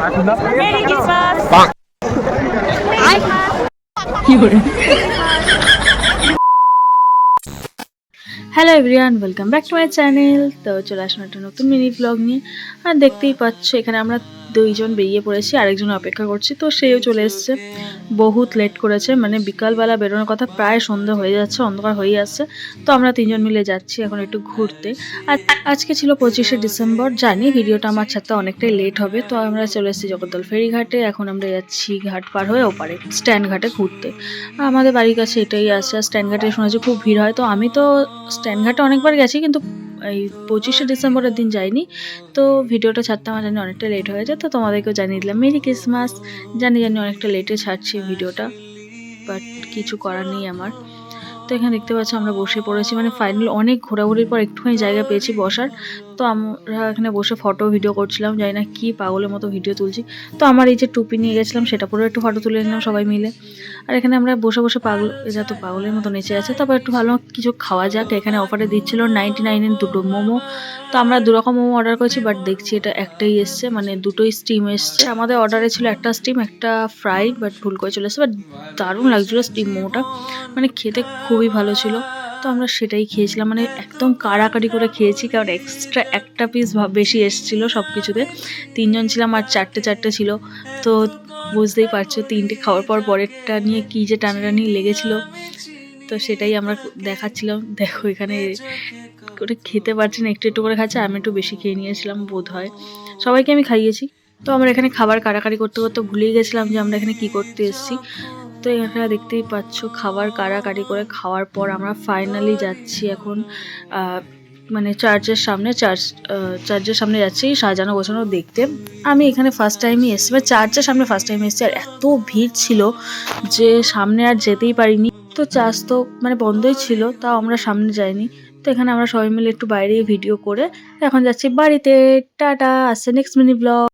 Merry Christmas! Hello everyone, welcome back to my channel. তো চলে আসলাম একটা নতুন মিনি ব্লগ নিয়ে। আর দেখতেই পাচ্ছ এখানে আমরা দুইজন বেরিয়ে পড়েছি, আরেকজন অপেক্ষা করছি। তো সেও চলে এসছে, বহুত লেট করেছে, মানে বিকালবেলা বেরোনোর কথা, প্রায় সন্ধ্যা হয়ে যাচ্ছে, অন্ধকার হয়ে যাচ্ছে। তো আমরা তিনজন মিলে যাচ্ছি এখন একটু ঘুরতে। আর আজকে ছিল 25শে ডিসেম্বর। জানি ভিডিওটা আমার ছাড়তে অনেকটাই লেট হবে। তো আমরা চলে এসেছি জগদ্দল ফেরিঘাটে। এখন আমরা যাচ্ছি ঘাট পার হয়ে ওপারে স্ট্যান্ড ঘাটে ঘুরতে। আমাদের বাড়ির কাছে এটাই আছে। স্ট্যান্ড ঘাটে শুনেছি খুব ভিড় হয়। তো আমি তো স্ট্যান্ড ঘাটে অনেকবার গেছি, কিন্তু এই 25শে ডিসেম্বরের দিন যাইনি। তো ভিডিওটা ছাড়তে আমার জানি অনেকটা লেট হয়ে গেছে, তো তোমাদেরকেও জানিয়ে দিলাম মেরি ক্রিসমাস। জানি অনেকটা লেটে ছাড়ছি ভিডিওটা, বাট কিছু করার নেই আমার। তো এখানে দেখতে পাচ্ছি আমরা বসে পড়েছি, মানে ফাইনালি অনেক ঘোরাঘুরির পর একটুখানি জায়গা পেয়েছি বসার। তো আমরা এখানে বসে ফটো ভিডিও করছিলাম, জানি না কি পাগলের মতো ভিডিও তুলছি। তো আমার এই যে টুপি নিয়ে গেছিলাম সেটা পরে একটু ফটো তুলে নিলাম সবাই মিলে। আর এখানে আমরা বসে বসে যা তো পাগলের মতো নেচে আছে। তারপর একটু ভালো কিছু খাওয়া যাক। এখানে অফারে দিচ্ছিল 99-এর দুটো মোমো। তো আমরা দুরকম মোমো অর্ডার করেছি, বাট দেখছি এটা একটাই এসছে, মানে দুটোই স্টিম এসছে। আমাদের অর্ডারে ছিল একটা স্টিম একটা ফ্রাই, বাট ভুল করে চলে এসছে। বাট দারুণ লাগছিল স্টিম মোমোটা, মানে খেতে খুবই ভালো ছিল। তো আমরা সেটাই খেয়েছিলাম, মানে একদম কাড়াকাড়ি করে খেয়েছি, কারণ এক্সট্রা একটা পিস বেশি এসেছিলো সব কিছুতে। তিনজন ছিলাম আর চারটে চারটে ছিল। তো বুঝতেই পারছো তিনটে খাওয়ার পর পরেরটা নিয়ে কী যে টানাটানি লেগেছিল। তো সেটাই আমরা দেখাচ্ছিলাম, দেখো এখানে করে খেতে পারছি না, একটু একটু করে খাচ্ছে। আমি একটু বেশি খেয়ে নিয়েছিলাম বোধ হয়, সবাইকে আমি খাইয়েছি। তো আমরা এখানে খাবার কাড়াকাড়ি করতে করতে ভুলেই গেছিলাম যে আমরা এখানে কি করতে এসেছি। তো এখানে দেখতেই পাচ্ছ খাবার কাড়াকাড়ি করে খাওয়ার পর আমরা ফাইনালি যাচ্ছি এখন মানে চার্চের সামনে যাচ্ছি সাজানো গোছানো দেখতে। আমি এখানে ফার্স্ট টাইমই এসেছি, বা চার্চের সামনে ফার্স্ট টাইম এসেছি। আর এত ভিড় ছিল যে সামনে আর যেতেই পারিনি। তো চার্চ তো মানে বন্ধই ছিল, তাও আমরা সামনে যাইনি। তো এখানে আমরা সবাই মিলে একটু বাইরে ভিডিও করে এখন যাচ্ছি বাড়িতে। টাটা, আসছে নেক্সট মিনি ব্লগ।